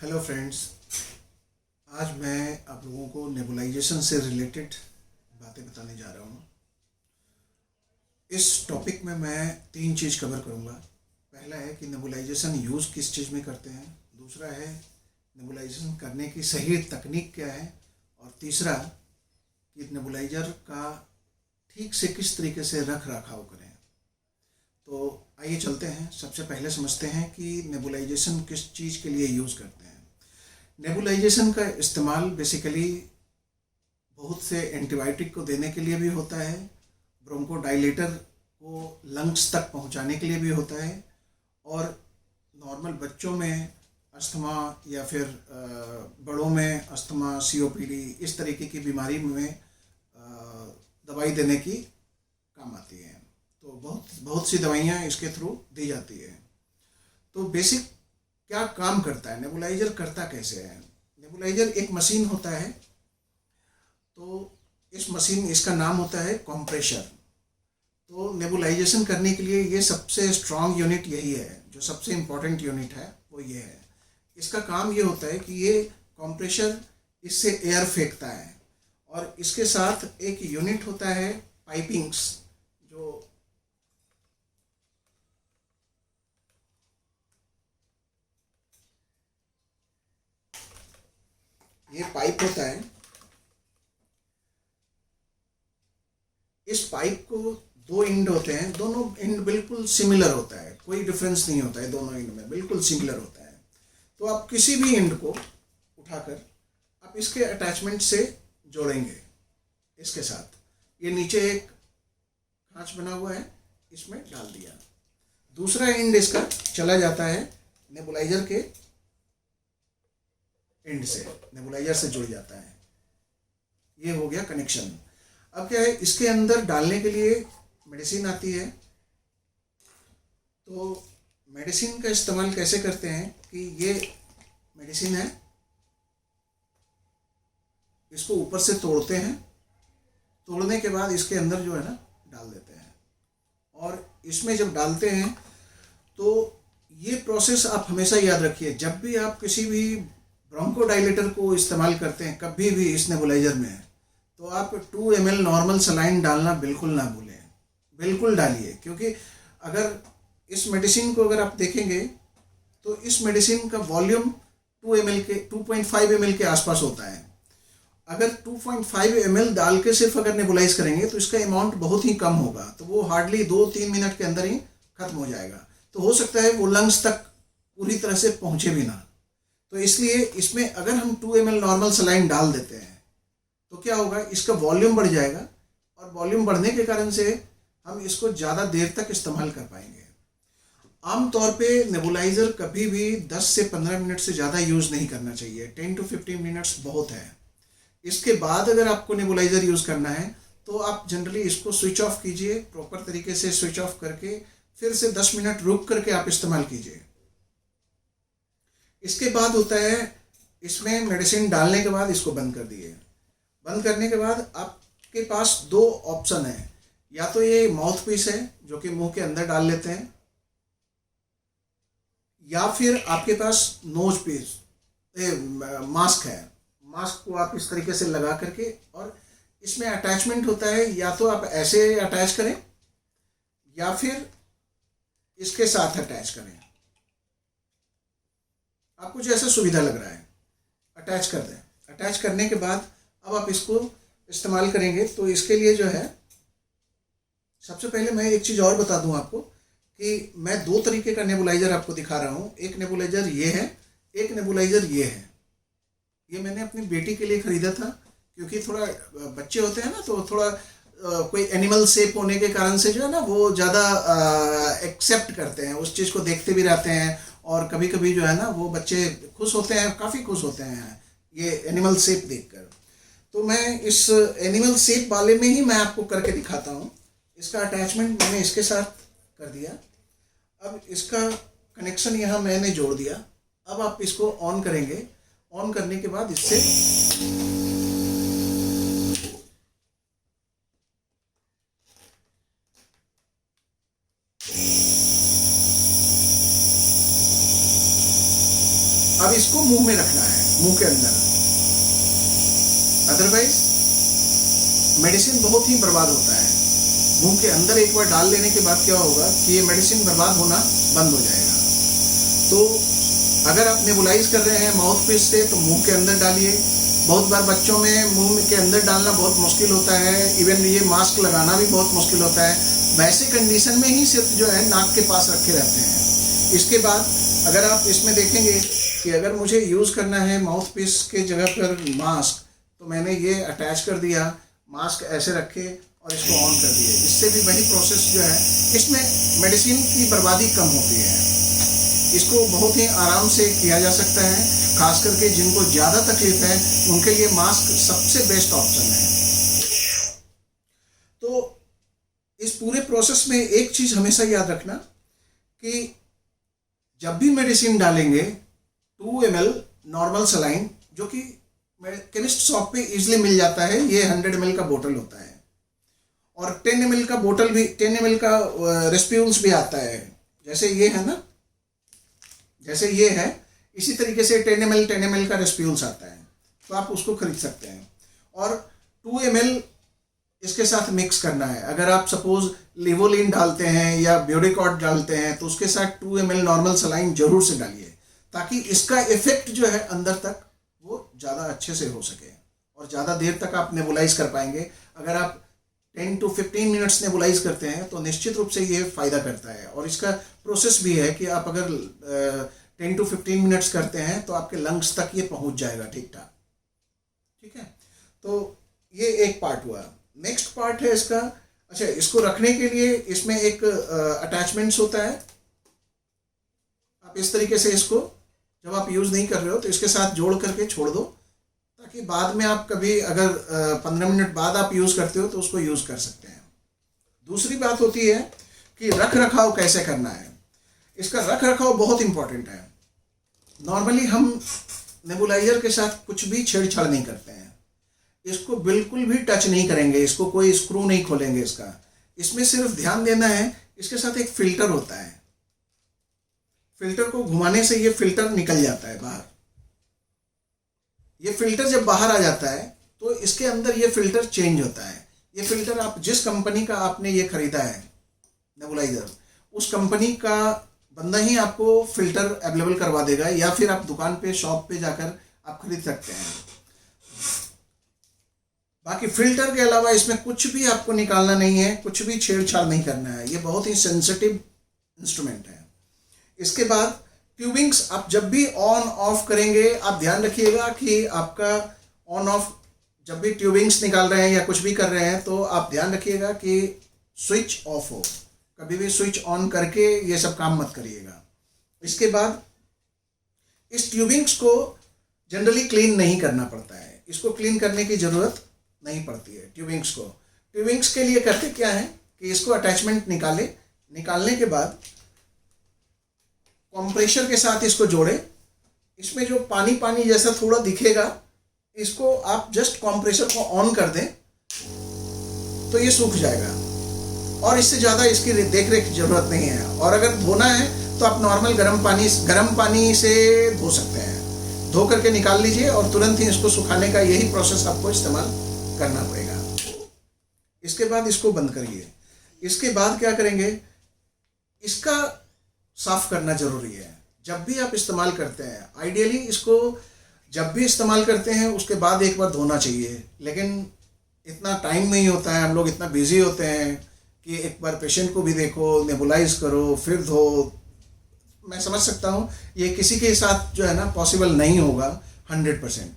Hello friends. आज मैं आप लोगों को नेबुलाइजेशन से रिलेटेड बातें बताने जा रहा हूँ। इस टॉपिक में मैं तीन चीज़ कवर करूँगा। पहला है कि नेबुलाइजेशन यूज़ किस चीज़ में करते हैं, दूसरा है नेबुलाइजेशन करने की सही तकनीक क्या है, और तीसरा कि नेबुलाइजर का ठीक से किस तरीके से रख रखाव करें। तो आइए चलते हैं। सबसे पहले समझते हैं कि नेबुलाइजेशन किस चीज़ के लिए यूज़ करते हैं। नेबुलाइजेशन का इस्तेमाल बेसिकली बहुत से एंटीबायोटिक को देने के लिए भी होता है, ब्रोंकोडाइलेटर को लंग्स तक पहुंचाने के लिए भी होता है, और नॉर्मल बच्चों में अस्थमा या फिर बड़ों में अस्थमा, सीओपीडी इस तरीके की बीमारी में दवाई देने की काम आती है। तो बहुत बहुत सी दवाइयाँ इसके थ्रू दी जाती है। तो बेसिक क्या काम करता है नेबुलाइजर, करता कैसे है। नेबुलाइजर एक मशीन होता है। तो इस मशीन, इसका नाम होता है कंप्रेशर। तो नेबुलाइजेशन करने के लिए ये सबसे स्ट्रांग यूनिट यही है, जो सबसे इम्पोर्टेंट यूनिट है वो ये है। इसका काम ये होता है कि ये कंप्रेशर इससे एयर फेंकता है, और इसके साथ एक यूनिट होता है पाइपिंग्स, जो ये पाइप होता है। इस पाइप को दो एंड होते हैं, दोनों एंड बिल्कुल सिमिलर होता है, कोई डिफरेंस नहीं होता है, दोनों एंड में बिल्कुल सिमिलर होता है। तो आप किसी भी एंड को उठाकर आप इसके अटैचमेंट से जोड़ेंगे इसके साथ। ये नीचे एक खांच बना हुआ है, इसमें डाल दिया। दूसरा एंड इसका चला जाता है नेबुलाइजर के एंड से, नेबुलाइजर से जुड़ जाता है। ये हो गया कनेक्शन। अब क्या है, इसके अंदर डालने के लिए मेडिसिन आती है। तो मेडिसिन का इस्तेमाल कैसे करते हैं कि ये मेडिसिन है, इसको ऊपर से तोड़ते हैं, तोड़ने के बाद इसके अंदर जो है ना डाल देते हैं। और इसमें जब डालते हैं तो ये प्रोसेस आप हमेशा याद रखिए, जब भी आप किसी भी ब्रोंकोडाइलेटर को इस्तेमाल करते हैं कभी भी इस नेबुलाइजर में, तो आप 2 ml नॉर्मल सलाइन डालना बिल्कुल ना भूलें, बिल्कुल डालिए। क्योंकि अगर इस मेडिसिन को अगर आप देखेंगे तो इस मेडिसिन का वॉल्यूम 2 ml के 2.5 ml के आसपास होता है। अगर 2.5 ml डाल के सिर्फ अगर नेबुलाइज करेंगे तो इसका अमाउंट बहुत ही कम होगा, तो वो हार्डली 2-3 मिनट के अंदर ही खत्म हो जाएगा। तो हो सकता है वो लंग्स तक पूरी तरह से पहुंचे भी ना। तो इसलिए इसमें अगर हम 2 ml नॉर्मल सलाइन डाल देते हैं तो क्या होगा, इसका वॉल्यूम बढ़ जाएगा, और वॉल्यूम बढ़ने के कारण से हम इसको ज़्यादा देर तक इस्तेमाल कर पाएंगे। आमतौर पे नेबुलाइजर कभी भी 10 से 15 मिनट से ज़्यादा यूज़ नहीं करना चाहिए। 10 to 15 मिनट्स बहुत है। इसके बाद अगर आपको नेबुलाइजर यूज़ करना है तो आप जनरली इसको स्विच ऑफ कीजिए, प्रॉपर तरीके से स्विच ऑफ करके फिर से 10 मिनट रुक करके आप इस्तेमाल कीजिए। इसके बाद होता है, इसमें मेडिसिन डालने के बाद इसको बंद कर दिए। बंद करने के बाद आपके पास 2 ऑप्शन है, या तो ये माउथ पीस है जो कि मुंह के अंदर डाल लेते हैं, या फिर आपके पास नोज पीस मास्क है। मास्क को आप इस तरीके से लगा करके, और इसमें अटैचमेंट होता है, या तो आप ऐसे अटैच करें या फिर इसके साथ अटैच करें, आपको जैसा सुविधा लग रहा है अटैच कर दें। अटैच करने के बाद अब आप इसको इस्तेमाल करेंगे। तो इसके लिए जो है, सबसे पहले मैं एक चीज़ और बता दूं आपको कि मैं 2 तरीके का नेबुलाइजर आपको दिखा रहा हूं। एक नेबुलाइजर ये है, एक नेबुलाइजर ये है। ये मैंने अपनी बेटी के लिए ख़रीदा था, क्योंकि थोड़ा बच्चे होते हैं ना, तो थोड़ा कोई एनिमल शेप होने के कारण से जो है ना वो ज़्यादा एक्सेप्ट करते हैं, उस चीज़ को देखते भी रहते हैं, और कभी कभी जो है ना वो बच्चे खुश होते हैं, काफ़ी खुश होते हैं ये एनिमल शेप देखकर। तो मैं इस एनिमल शेप वाले में ही मैं आपको करके दिखाता हूँ। इसका अटैचमेंट मैंने इसके साथ कर दिया। अब इसका कनेक्शन यहाँ मैंने जोड़ दिया। अब आप इसको ऑन करेंगे। ऑन करने के बाद इससे अब इसको मुंह में रखना है, मुंह के अंदर, अदरवाइज मेडिसिन बहुत ही बर्बाद होता है। मुंह के अंदर एक बार डाल लेने के बाद क्या होगा कि ये मेडिसिन बर्बाद होना बंद हो जाएगा। तो अगर आप नेबुलाइज कर रहे हैं माउथ पीस से तो मुंह के अंदर डालिए। बहुत बार बच्चों में मुंह के अंदर डालना बहुत मुश्किल होता है, इवन ये मास्क लगाना भी बहुत मुश्किल होता है। वैसे कंडीशन में ही सिर्फ जो है नाक के पास रखे रहते हैं। इसके बाद अगर आप इसमें देखेंगे कि अगर मुझे यूज़ करना है माउथ पीस के जगह पर मास्क, तो मैंने ये अटैच कर दिया, मास्क ऐसे रखे और इसको ऑन कर दिए। इससे भी वही प्रोसेस जो है, इसमें मेडिसिन की बर्बादी कम होती है। इसको बहुत ही आराम से किया जा सकता है। खास करके जिनको ज़्यादा तकलीफ है उनके लिए मास्क सबसे बेस्ट ऑप्शन है। तो इस पूरे प्रोसेस में एक चीज़ हमेशा याद रखना कि जब भी मेडिसिन डालेंगे 2 ml नॉर्मल सलाइन, जो कि केमिस्ट शॉप पे इजीली मिल जाता है, ये 100 ml का बोतल होता है, और 10 ml का बोतल भी, 10 ml का रेस्प्यूल्स भी आता है। जैसे ये है ना, जैसे ये है, इसी तरीके से 10 ml का रेस्प्यूल्स आता है, तो आप उसको खरीद सकते हैं। और 2 ml इसके साथ मिक्स करना है। अगर आप सपोज लिवोलिन डालते हैं या ब्यूडिकॉट डालते हैं तो उसके साथ 2 ml नॉर्मल सलाइन जरूर से डालिए, ताकि इसका इफेक्ट जो है अंदर तक वो ज़्यादा अच्छे से हो सके और ज़्यादा देर तक आप नेबुलाइज कर पाएंगे। अगर आप 10 to 15 मिनट्स नेबुलाइज करते हैं तो निश्चित रूप से ये फ़ायदा करता है। और इसका प्रोसेस भी है कि आप अगर 10 to 15 मिनट्स करते हैं तो आपके लंग्स तक ये पहुंच जाएगा ठीक ठाक। ठीक है, तो ये एक पार्ट हुआ। नेक्स्ट पार्ट है इसका, अच्छा, इसको रखने के लिए इसमें एक अटैचमेंट्स होता है। आप इस तरीके से इसको जब आप यूज़ नहीं कर रहे हो तो इसके साथ जोड़ करके छोड़ दो, ताकि बाद में आप कभी अगर 15 मिनट बाद आप यूज़ करते हो तो उसको यूज़ कर सकते हैं। दूसरी बात होती है कि रख रखाव कैसे करना है। इसका रख रखाव बहुत इंपॉर्टेंट है। नॉर्मली हम नेबुलाइजर के साथ कुछ भी छेड़छाड़ नहीं करते हैं, इसको बिल्कुल भी टच नहीं करेंगे, इसको कोई स्क्रू नहीं खोलेंगे इसका। इसमें सिर्फ ध्यान देना है, इसके साथ एक फिल्टर होता है, फिल्टर को घुमाने से ये फिल्टर निकल जाता है बाहर। ये फिल्टर जब बाहर आ जाता है तो इसके अंदर ये फिल्टर चेंज होता है। ये फिल्टर आप जिस कंपनी का आपने ये खरीदा है नेबुलाइजर, उस कंपनी का बंदा ही आपको फिल्टर अवेलेबल करवा देगा, या फिर आप दुकान पे, शॉप पे जाकर आप खरीद सकते हैं। बाकी फिल्टर के अलावा इसमें कुछ भी आपको निकालना नहीं है, कुछ भी छेड़छाड़ नहीं करना है। ये बहुत ही सेंसिटिव इंस्ट्रूमेंट है। इसके बाद ट्यूबिंग्स आप जब भी ऑन ऑफ करेंगे, आप ध्यान रखिएगा कि आपका ऑन ऑफ, जब भी ट्यूबिंग्स निकाल रहे हैं या कुछ भी कर रहे हैं तो आप ध्यान रखिएगा कि स्विच ऑफ हो। कभी भी स्विच ऑन करके ये सब काम मत करिएगा। इसके बाद इस ट्यूबिंग्स को जनरली क्लीन नहीं करना पड़ता है, इसको क्लीन करने की ज़रूरत नहीं पड़ती है। ट्यूबिंग्स के लिए करते क्या है कि इसको अटैचमेंट निकालने के बाद कंप्रेशर के साथ इसको जोड़े। इसमें जो पानी पानी जैसा थोड़ा दिखेगा, इसको आप जस्ट कंप्रेसर को ऑन कर दें तो ये सूख जाएगा, और इससे ज़्यादा इसकी देख रेख की ज़रूरत नहीं है। और अगर धोना है तो आप नॉर्मल गर्म पानी से धो सकते हैं। धो करके निकाल लीजिए और तुरंत ही इसको सुखाने का यही प्रोसेस आपको इस्तेमाल करना पड़ेगा। इसके बाद इसको बंद करिए। इसके बाद क्या करेंगे, इसका साफ करना ज़रूरी है। जब भी आप इस्तेमाल करते हैं, आइडियली इसको जब भी इस्तेमाल करते हैं उसके बाद एक बार धोना चाहिए, लेकिन इतना टाइम नहीं होता है, हम लोग इतना बिजी होते हैं कि एक बार पेशेंट को भी देखो, नेबुलाइज करो, फिर धो। मैं समझ सकता हूँ ये किसी के साथ जो है ना पॉसिबल नहीं होगा 100%।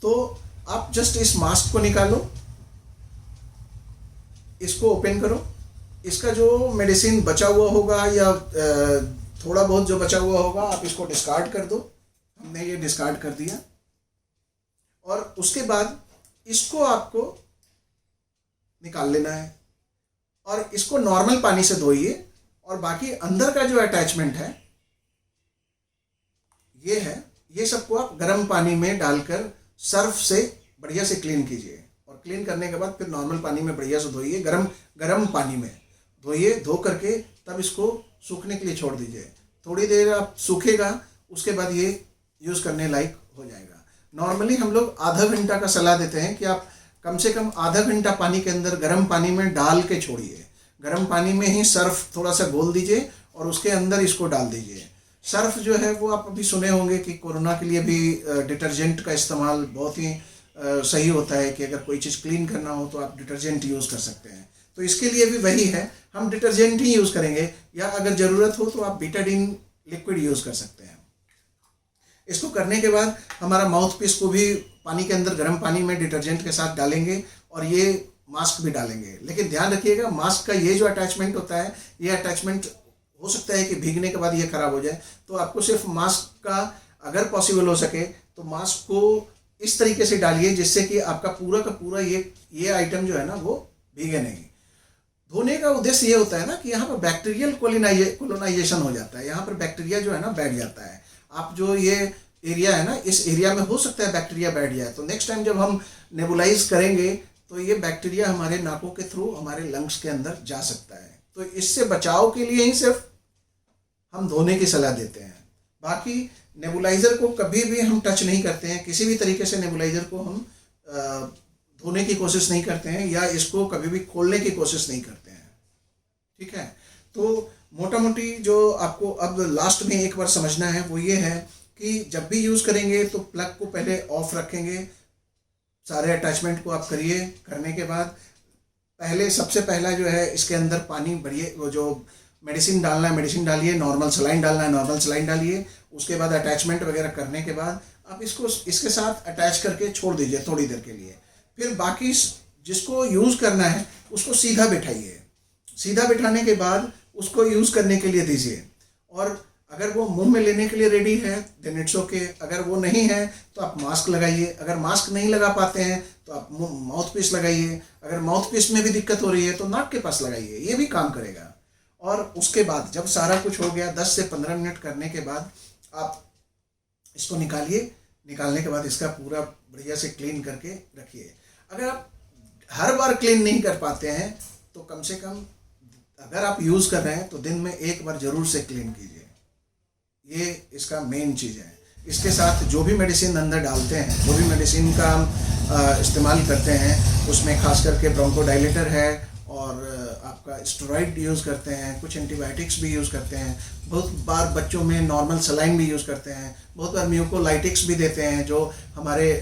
तो आप जस्ट इस मास्क को निकालो, इसको ओपन करो, इसका जो मेडिसिन बचा हुआ होगा या थोड़ा बहुत जो बचा हुआ होगा आप इसको डिस्कार्ड कर दो। हमने ये डिस्कार्ड कर दिया। और उसके बाद इसको आपको निकाल लेना है और इसको नॉर्मल पानी से धोइए। और बाकी अंदर का जो अटैचमेंट है ये सबको आप गर्म पानी में डालकर सर्फ से बढ़िया से क्लीन कीजिए। और क्लीन करने के बाद फिर नॉर्मल पानी में बढ़िया से धोइए, गर्म पानी में धोइए। धो करके तब इसको सूखने के लिए छोड़ दीजिए। थोड़ी देर आप सूखेगा, उसके बाद ये यूज़ करने लायक हो जाएगा। नॉर्मली हम लोग आधा घंटा का सलाह देते हैं कि आप कम से कम आधा घंटा पानी के अंदर गर्म पानी में डाल के छोड़िए। गर्म पानी में ही सर्फ थोड़ा सा घोल दीजिए और उसके अंदर इसको डाल दीजिए। सर्फ जो है वो आप अभी सुने होंगे कि कोरोना के लिए भी डिटर्जेंट का इस्तेमाल बहुत ही सही होता है कि अगर कोई चीज़ क्लीन करना हो तो आप डिटर्जेंट यूज़ कर सकते हैं। तो इसके लिए भी वही है, हम डिटर्जेंट ही यूज़ करेंगे, या अगर ज़रूरत हो तो आप बीटाडीन लिक्विड यूज़ कर सकते हैं। इसको करने के बाद हमारा माउथ पीस को भी पानी के अंदर गर्म पानी में डिटर्जेंट के साथ डालेंगे और ये मास्क भी डालेंगे। लेकिन ध्यान रखिएगा, मास्क का ये जो अटैचमेंट होता है, ये अटैचमेंट हो सकता है कि भीगने के बाद ये खराब हो जाए। तो आपको सिर्फ मास्क का अगर पॉसिबल हो सके तो मास्क को इस तरीके से डालिए जिससे कि आपका पूरा का पूरा ये आइटम जो है ना वो भीगे नहीं। धोने का उद्देश्य ये होता है ना कि यहाँ पर बैक्टीरियल कोलोनाइजेशन हो जाता है, यहाँ पर बैक्टीरिया जो है ना बैठ जाता है। आप जो ये एरिया है ना, इस एरिया में हो सकता है बैक्टीरिया बैठ जाए, तो नेक्स्ट टाइम जब हम नेबुलाइज करेंगे तो ये बैक्टीरिया हमारे नाकों के थ्रू हमारे लंग्स के अंदर जा सकता है। तो इससे बचाव के लिए ही सिर्फ हम धोने की सलाह देते हैं। बाकी नेबुलाइजर को कभी भी हम टच नहीं करते हैं, किसी भी तरीके से नेबुलाइजर को हम धोने की कोशिश नहीं करते हैं या इसको कभी भी खोलने की कोशिश नहीं करते हैं। ठीक है, तो मोटा मोटी जो आपको अब लास्ट में एक बार समझना है वो ये है कि जब भी यूज़ करेंगे तो प्लग को पहले ऑफ रखेंगे, सारे अटैचमेंट को आप करिए। करने के बाद पहले सबसे पहला जो है इसके अंदर पानी भरिए, वो जो मेडिसिन डालना है मेडिसिन डालिए, नॉर्मल सलाइन डालना है नॉर्मल सलाइन डालिए। उसके बाद अटैचमेंट वगैरह करने के बाद आप इसको इसके साथ अटैच करके छोड़ दीजिए थोड़ी देर के लिए। फिर बाकी जिसको यूज़ करना है उसको सीधा बिठाइए, सीधा बिठाने के बाद उसको यूज़ करने के लिए दीजिए। और अगर वो मुंह में लेने के लिए रेडी है देन इट्स ओके, अगर वो नहीं है तो आप मास्क लगाइए। अगर मास्क नहीं लगा पाते हैं तो आप माउथ पीस लगाइए। अगर माउथ पीस में भी दिक्कत हो रही है तो नाक के पास लगाइए, ये भी काम करेगा। और उसके बाद जब सारा कुछ हो गया 10 से 15 मिनट करने के बाद आप इसको निकालिए। निकालने के बाद इसका पूरा बढ़िया से क्लीन करके रखिए। अगर आप हर बार क्लीन नहीं कर पाते हैं तो कम से कम अगर आप यूज़ कर रहे हैं तो दिन में एक बार ज़रूर से क्लीन कीजिए। ये इसका मेन चीज़ है। इसके साथ जो भी मेडिसिन अंदर डालते हैं, जो भी मेडिसिन का हम इस्तेमाल करते हैं, उसमें खास करके ब्रोंकोडाइलेटर है और आपका स्टेरॉइड यूज़ करते हैं, कुछ एंटीबायोटिक्स भी यूज़ करते हैं, बहुत बार बच्चों में नॉर्मल सलाइन भी यूज़ करते हैं, बहुत बार म्यूकोलाइटिक्स भी देते हैं, जो हमारे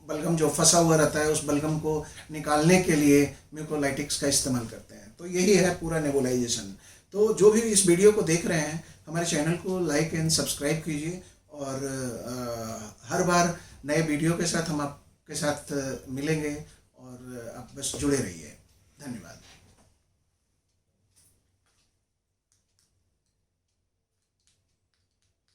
बलगम जो फंसा हुआ रहता है उस बलगम को निकालने के लिए म्यूकोलाइटिक्स का इस्तेमाल करते हैं। तो यही है पूरा नेबुलाइजेशन। तो जो भी इस वीडियो को देख रहे हैं हमारे चैनल को लाइक एंड सब्सक्राइब कीजिए और हर बार नए वीडियो के साथ हम आपके साथ मिलेंगे और आप बस जुड़े रहिए। धन्यवाद।